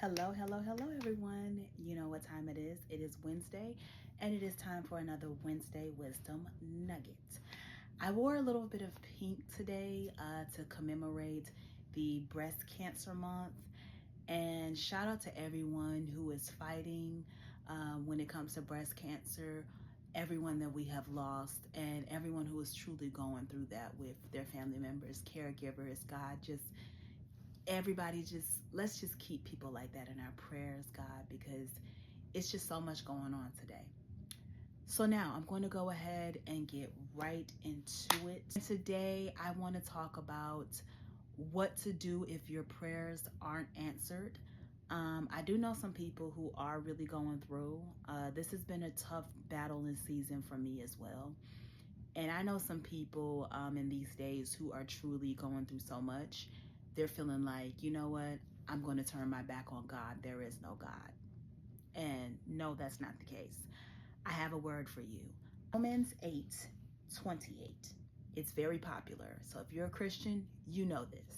Hello, hello, hello, everyone. You know what time it is. It is Wednesday, and it is time for another Wednesday Wisdom Nugget. I wore a little bit of pink today to commemorate the Breast Cancer Month, and shout out to everyone who is fighting when it comes to breast cancer, everyone that we have lost, and everyone who is truly going through that with their family members, caregivers. God, just everybody, let's just keep people like that in our prayers, God, because it's just so much going on today. So now I'm going to go ahead and get right into it. Today I want to talk about what to do if your prayers aren't answered. I do know some people who are really going through. This has been a tough battle and season for me as well. And I know some people in these days who are truly going through so much. They're feeling like, you know what? I'm going to turn my back on God. There is no God. And no, that's not the case. I have a word for you. Romans 8:28. It's very popular. So if you're a Christian, you know this.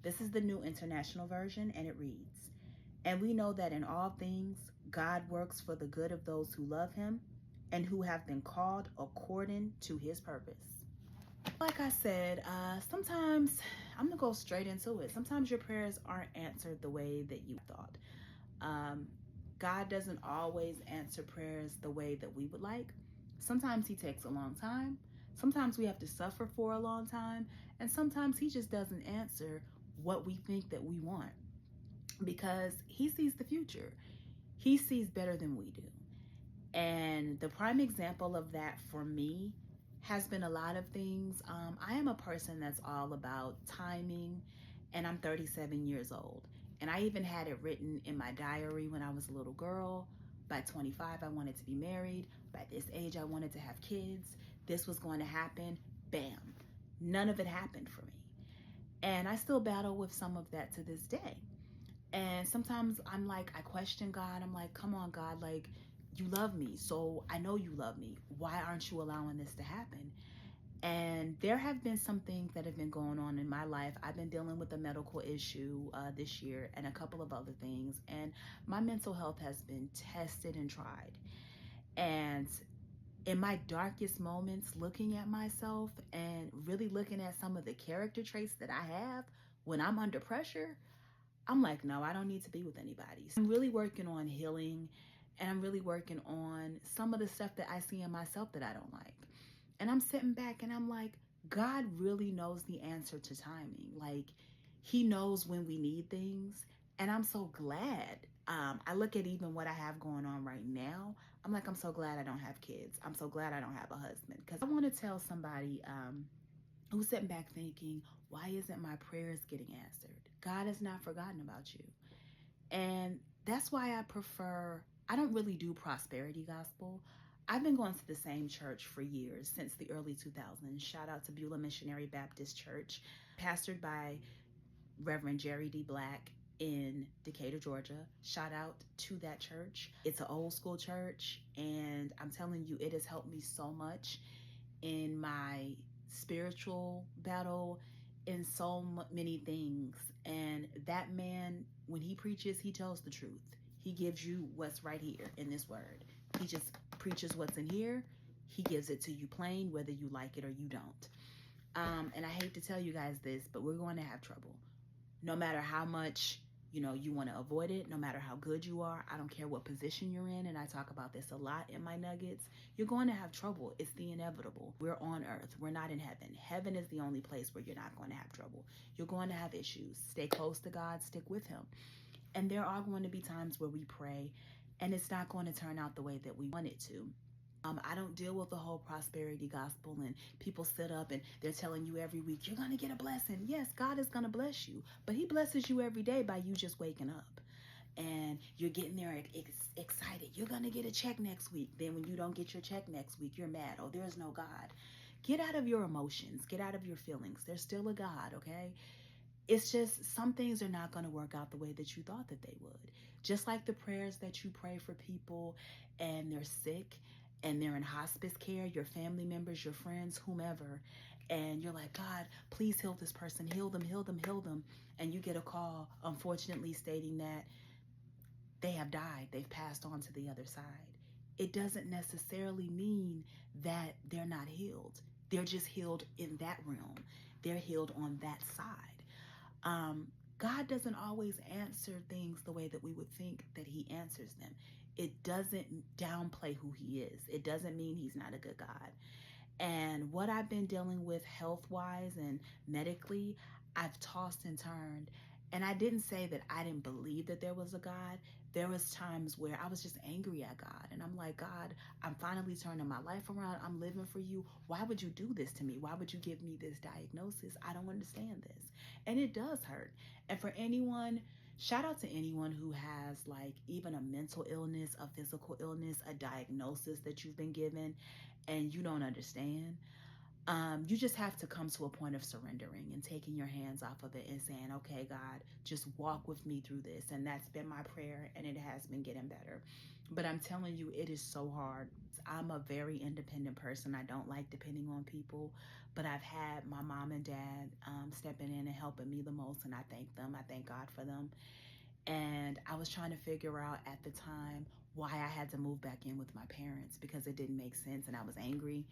This is the New International Version, and it reads, "And we know that in all things, God works for the good of those who love him and who have been called according to his purpose." Like I said, sometimes I'm gonna go straight into it. Sometimes your prayers aren't answered the way that you thought. Um, God doesn't always answer prayers the way that we would like. Sometimes he takes a long time. Sometimes we have to suffer for a long time. And sometimes he just doesn't answer what we think that we want because he sees the future. He sees better than we do. And the prime example of that for me has been a lot of things. I am a person that's all about timing, and I'm 37 years old. And I even had it written in my diary when I was a little girl. By 25, I wanted to be married. By this age, I wanted to have kids. This was going to happen. Bam. None of it happened for me. And I still battle with some of that to this day. And sometimes I'm like, I question God. I'm like, come on, God, like, you love me. So I know you love me. Why aren't you allowing this to happen? And there have been some things that have been going on in my life. I've been dealing with a medical issue this year and a couple of other things. And my mental health has been tested and tried. And in my darkest moments, looking at myself and really looking at some of the character traits that I have when I'm under pressure, I'm like, no, I don't need to be with anybody. So I'm really working on healing, and I'm really working on some of the stuff that I see in myself that I don't like. And I'm sitting back and I'm like, God really knows the answer to timing. Like, he knows when we need things. And I'm so glad. I look at even what I have going on right now. I'm like, I'm so glad I don't have kids. I'm so glad I don't have a husband. Because I want to tell somebody who's sitting back thinking, why isn't my prayers getting answered? God has not forgotten about you. And that's why I don't really do prosperity gospel. I've been going to the same church for years, since the early 2000s. Shout out to Beulah Missionary Baptist Church, pastored by Reverend Jerry D. Black in Decatur, Georgia. Shout out to that church. It's an old school church, and I'm telling you, it has helped me so much in my spiritual battle, in so many things. And that man, when he preaches, he tells the truth. He gives you what's right here in this word. He just preaches what's in here. He gives it to you plain, whether you like it or you don't. And I hate to tell you guys this, but we're going to have trouble. No matter how much you want to avoid it, no matter how good you are, I don't care what position you're in, and I talk about this a lot in my nuggets, you're going to have trouble. It's the inevitable. We're on earth. We're not in heaven. Heaven is the only place where you're not going to have trouble. You're going to have issues. Stay close to God. Stick with him. And there are going to be times where we pray, and it's not going to turn out the way that we want it to. I don't deal with the whole prosperity gospel and people sit up and they're telling you every week, you're going to get a blessing. Yes, God is going to bless you, but he blesses you every day by you just waking up. And you're getting there excited. You're going to get a check next week. Then when you don't get your check next week, you're mad. Oh, there's no God. Get out of your emotions. Get out of your feelings. There's still a God, okay? It's just some things are not going to work out the way that you thought that they would. Just like the prayers that you pray for people and they're sick and they're in hospice care, your family members, your friends, whomever, and you're like, God, please heal this person, heal them, heal them, heal them. And you get a call, unfortunately, stating that they have died, they've passed on to the other side. It doesn't necessarily mean that they're not healed. They're just healed in that realm. They're healed on that side. God doesn't always answer things the way that we would think that he answers them. It doesn't downplay who he is. It doesn't mean he's not a good God. And what I've been dealing with health-wise and medically, I've tossed and turned. And I didn't say that I didn't believe that there was a God. There was times where I was just angry at God. And I'm like, God, I'm finally turning my life around. I'm living for you. Why would you do this to me? Why would you give me this diagnosis? I don't understand this. And it does hurt. And for anyone, shout out to anyone who has like even a mental illness, a physical illness, a diagnosis that you've been given and you don't understand. You just have to come to a point of surrendering and taking your hands off of it and saying, okay, God, just walk with me through this. And that's been my prayer, and it has been getting better. But I'm telling you, it is so hard. I'm a very independent person. I don't like depending on people, but I've had my mom and dad stepping in and helping me the most, and I thank them. I thank God for them. And I was trying to figure out at the time why I had to move back in with my parents because it didn't make sense and I was angry.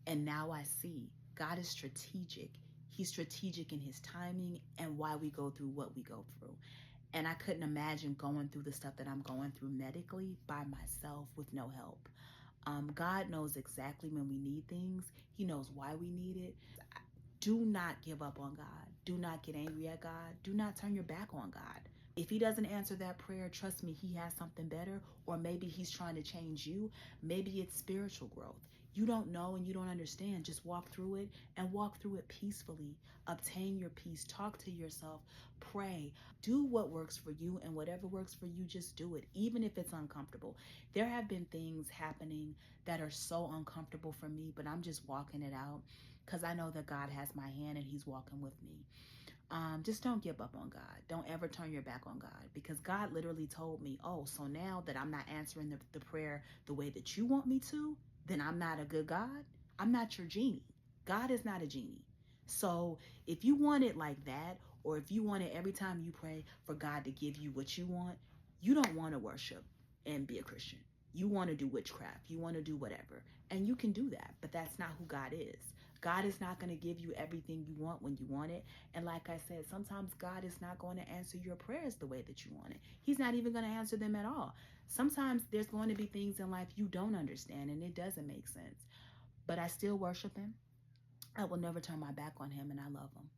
And now I see God is strategic. He's strategic in his timing and why we go through what we go through. And I couldn't imagine going through the stuff that I'm going through medically by myself with no help. God knows exactly when we need things. He knows why we need it. Do not give up on God. Do not get angry at God. Do not turn your back on God. If he doesn't answer that prayer, trust me, he has something better, or maybe he's trying to change you. Maybe it's spiritual growth. You don't know and you don't understand. Just walk through it and walk through it peacefully. Obtain your peace. Talk to yourself. Pray. Do what works for you, and whatever works for you, just do it, even if it's uncomfortable. There have been things happening that are so uncomfortable for me, but I'm just walking it out because I know that God has my hand and he's walking with me. Just don't give up on God. Don't ever turn your back on God, because God literally told me, oh, so now that I'm not answering the prayer the way that you want me to, then I'm not a good God. I'm not your genie. God is not a genie. So if you want it like that, or if you want it every time you pray for God to give you what you want, you don't want to worship and be a Christian. You want to do witchcraft. You want to do whatever. And you can do that, but that's not who God is. God is not going to give you everything you want when you want it. And like I said, sometimes God is not going to answer your prayers the way that you want it. He's not even going to answer them at all. Sometimes there's going to be things in life you don't understand and it doesn't make sense. But I still worship him. I will never turn my back on him, and I love him.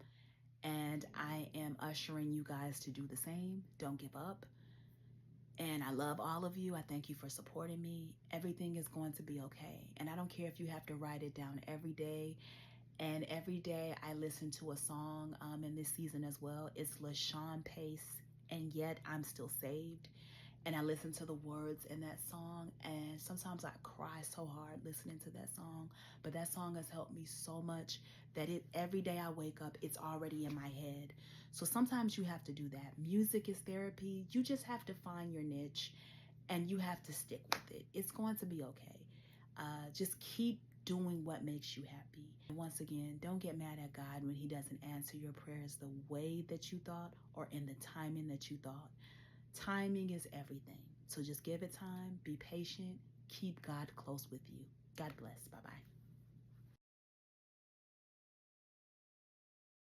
And I am ushering you guys to do the same. Don't give up. And I love all of you. I thank you for supporting me. Everything is going to be okay. And I don't care if you have to write it down every day. And every day I listen to a song in this season as well. It's LaShawn Pace, And Yet I'm Still Saved. And I listen to the words in that song, and sometimes I cry so hard listening to that song. But that song has helped me so much that every day I wake up, it's already in my head. So sometimes you have to do that. Music is therapy. You just have to find your niche and you have to stick with it. It's going to be okay. Just keep doing what makes you happy. And once again, don't get mad at God when he doesn't answer your prayers the way that you thought or in the timing that you thought. Timing is everything. So just give it time, be patient, keep God close with you. God bless. Bye-bye.